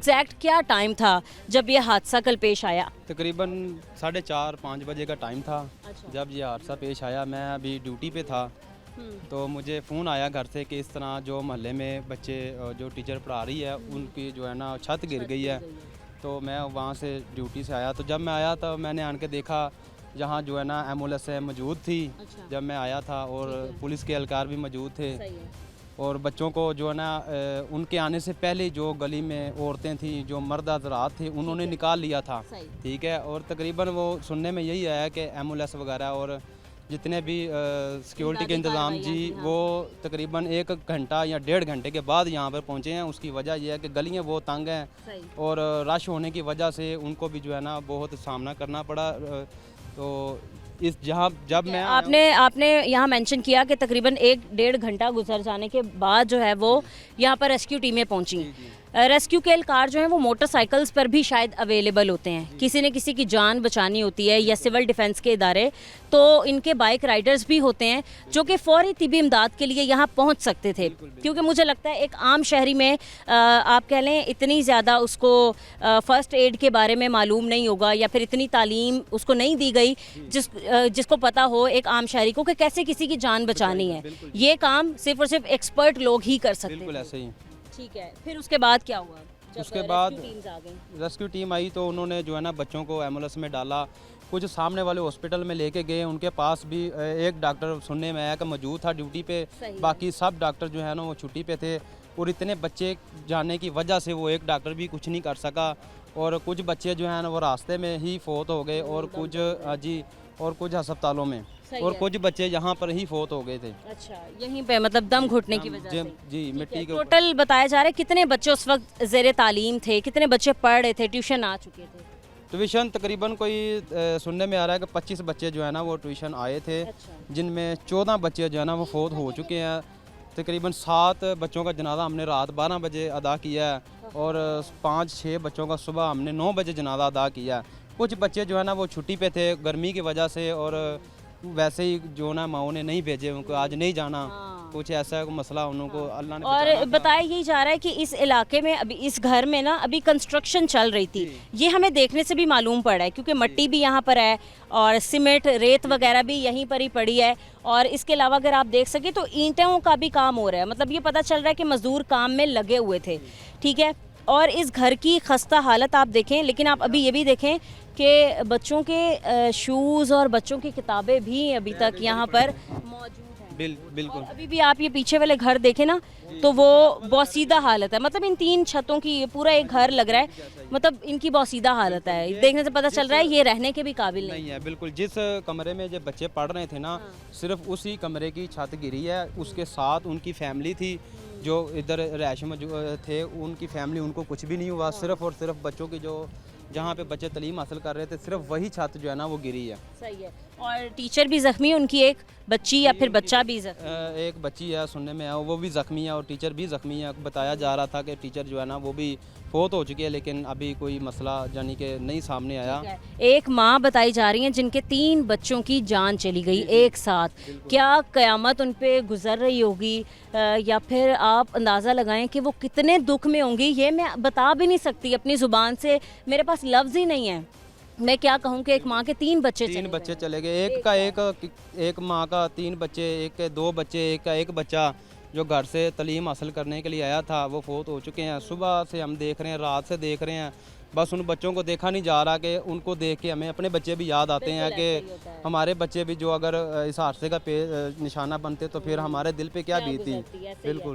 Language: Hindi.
एग्जैक्ट क्या टाइम था जब ये हादसा कल पेश आया? तकरीबन 4:30-5 बजे का टाइम था। अच्छा। जब ये हादसा पेश आया, मैं अभी ड्यूटी पे था, तो मुझे फ़ोन आया घर से कि इस तरह जो मोहल्ले में बच्चे जो टीचर पढ़ा रही है उनकी जो है ना छत गिर गई है। तो मैं वहाँ से ड्यूटी से आया, तो जब मैं आया तो मैंने आन के देखा जहाँ जो है ना एम्बुलेंस मौजूद थी। अच्छा। जब मैं आया था और ठीक है। पुलिस के एहलकार भी मौजूद थे, सही है। और बच्चों को जो है ना उनके आने से पहले जो गली में औरतें थी, जो मर्द हज़रात थे, उन्होंने निकाल लिया था। सही। ठीक है, और तकरीबन वो सुनने में यही आया कि एम्बुलेंस वगैरह और जितने भी सिक्योरिटी के इमदादी इंतज़ाम कार्रवाइयाँ जी, थी, हाँ। वो तकरीबन 1 घंटा या 1.5 घंटे के बाद यहाँ पर पहुँचे हैं। उसकी वजह यह है कि गलियाँ बहुत तंग हैं सही। और रश होने की वजह से उनको भी जो है ना बहुत सामना करना पड़ा। तो इस जहाँ जब मैं आया हूँ- आपने आपने यहाँ मेंशन किया कि तकरीबन 1-1.5 घंटा गुजर जाने के बाद जो है वो यहाँ पर रेस्क्यू टीमें पहुँची। जी, जी। रेस्क्यू के एहलकार जो हैं वो मोटरसाइकिल्स पर भी शायद अवेलेबल होते हैं, किसी न किसी की जान बचानी होती है या सिविल डिफेंस के इदारे, तो इनके बाइक राइडर्स भी होते हैं जो कि फौरी तिबी इमदाद के लिए यहाँ पहुँच सकते थे। क्योंकि मुझे लगता है एक आम शहरी में आप कह लें इतनी ज़्यादा उसको फ़र्स्ट एड के बारे में मालूम नहीं होगा या फिर इतनी तालीम उसको नहीं दी गई जिसको पता हो एक आम शहरी को कि कैसे किसी की जान बचानी है। ये काम सिर्फ और सिर्फ एक्सपर्ट लोग ही कर सकते बिल्कुल हैं। ऐसे ही। ठीक है, फिर उसके बाद क्या हुआ? जब उसके रेस्क्यू बाद टीम्स आ गईं? रेस्क्यू टीम आई तो उन्होंने जो है ना बच्चों को एम्बुलेंस में डाला, कुछ सामने वाले हॉस्पिटल में लेके गए। उनके पास भी एक डॉक्टर सुनने में आया कि मौजूद था ड्यूटी पे, सही है। बाकी सब डॉक्टर जो है ना वो छुट्टी पे थे। और इतने बच्चे जाने की वजह से वो एक डॉक्टर भी कुछ नहीं कर सका, और कुछ बच्चे जो हैं ना वो रास्ते में ही फौत हो गए, और कुछ जी, और कुछ अस्पतालों में, सही और है। कुछ बच्चे यहाँ पर ही फौत हो गए थे। अच्छा, यहीं पे मतलब दम घुटने की वजह जी, से? जी, ठीक मिट्टी है। के ऊपर। टोटल बताया जा रहा है कितने बच्चे उस वक्त ज़ेरे तालीम थे, कितने बच्चे पढ़ रहे थे, ट्यूशन आ चुके थे? ट्यूशन तकरीबन कोई सुनने में आ रहा है कि 25 बच्चे जो है ना वो ट्यूशन आए थे, अच्छा। जिनमें 14 बच्चे जो है ना वो फौत हो चुके हैं। तकरीबन 7 बच्चों का जनाजा हमने रात 12 बजे अदा किया है, और 5-6 बच्चों का सुबह हमने 9 बजे जनाजा अदा किया है। कुछ बच्चे जो है ना वो छुट्टी पे थे गर्मी की वजह से, और वैसे ही जो ना माओ ने नहीं भेजे, उनको आज नहीं जाना, हाँ। कुछ ऐसा मसला उनको अल्लाह ने और बचाना था। बताया यही जा रहा है कि इस इलाके में अभी इस घर में ना अभी कंस्ट्रक्शन चल रही थी। ये हमें देखने से भी मालूम पड़ा है क्योंकि मिट्टी भी यहाँ पर है और सीमेंट रेत वगैरह भी यहीं पर ही पड़ी है, और इसके अलावा अगर आप देख सकें तो ईंटों का भी काम हो रहा है। मतलब ये पता चल रहा है कि मजदूर काम में लगे हुए थे। ठीक है, और इस घर की खस्ता हालत आप देखें, लेकिन आप अभी ये भी देखें कि बच्चों के शूज़ और बच्चों की किताबें भी अभी तक यहाँ पर मौजूद हैं। बिल्कुल। और अभी भी आप ये पीछे वाले घर देखें ना तो वो बोसीदा हालत है। मतलब इन 3 छतों की ये पूरा एक घर लग रहा है, मतलब इनकी बोसीदा हालत है। देखने से पता चल रहा है ये रहने के भी काबिल नहीं। नहीं है। बिल्कुल, जिस कमरे में जो बच्चे पढ़ रहे थे ना, सिर्फ उसी कमरे की छत गिरी है। उसके साथ उनकी फैमिली थी जो इधर रैश में थे, उनकी फैमिली, उनको कुछ भी नहीं हुआ। सिर्फ और सिर्फ बच्चों की जो जहाँ पे बच्चे तालीम हासिल कर रहे थे, सिर्फ वही छत जो है ना वो गिरी है। सही है। और टीचर भी जख्मी है, उनकी एक बच्ची या फिर बच्चा भी जख्मी? एक बच्ची है सुनने में आया, वो भी ज़ख्मी है, और टीचर भी ज़ख्मी है। बताया जा रहा था कि टीचर जो है ना वो भी फौत हो चुकी है, लेकिन अभी कोई मसला यानी कि नहीं सामने आया। एक माँ बताई जा रही है जिनके 3 बच्चों की जान चली गई एक साथ। क्या क़यामत उन पे गुजर रही होगी, या फिर आप अंदाज़ा लगाएं कि वो कितने दुख में होंगी। ये मैं बता भी नहीं सकती अपनी ज़ुबान से, मेरे पास लफ्ज़ ही नहीं है। मैं क्या कहूँ कि एक माँ के 3 बच्चे 3 चले बच्चे गए। चले गए। एक माँ का 3 बच्चे, एक के 2 बच्चे, एक का 1 बच्चा जो घर से तालीम हासिल करने के लिए आया था वो फौत हो चुके हैं। सुबह से हम देख रहे हैं, रात से देख रहे हैं, बस उन बच्चों को देखा नहीं जा रहा कि उनको देख के हमें अपने बच्चे भी याद आते हैं कि हमारे बच्चे भी जो अगर इस हादसे का निशाना बनते तो फिर हमारे दिल पे क्या बीतती। बिल्कुल।